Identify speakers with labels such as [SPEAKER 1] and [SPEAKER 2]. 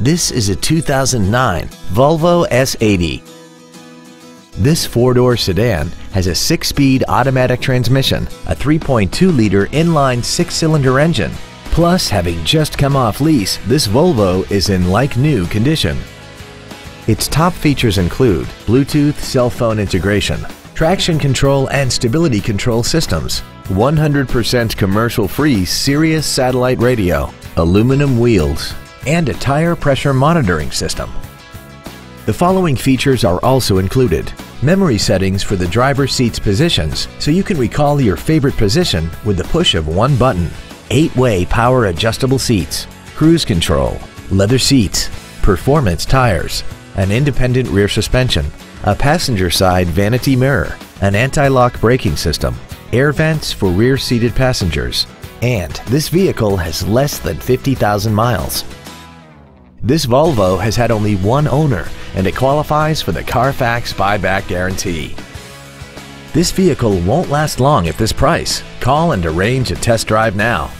[SPEAKER 1] This is a 2009 Volvo S80. This four-door sedan has a 6-speed automatic transmission, a 3.2-liter inline 6-cylinder engine. Plus, having just come off lease, this Volvo is in like-new condition. Its top features include Bluetooth cell phone integration, traction control and stability control systems, 100% commercial-free Sirius satellite radio, aluminum wheels, and a tire pressure monitoring system. The following features are also included: memory settings for the driver's seat's positions so you can recall your favorite position with the push of one button, 8-way power adjustable seats, cruise control, leather seats, performance tires, an independent rear suspension, a passenger side vanity mirror, an anti-lock braking system, air vents for rear-seated passengers, and this vehicle has less than 50,000 miles. This Volvo has had only one owner and it qualifies for the Carfax buyback guarantee. This vehicle won't last long at this price. Call and arrange a test drive now.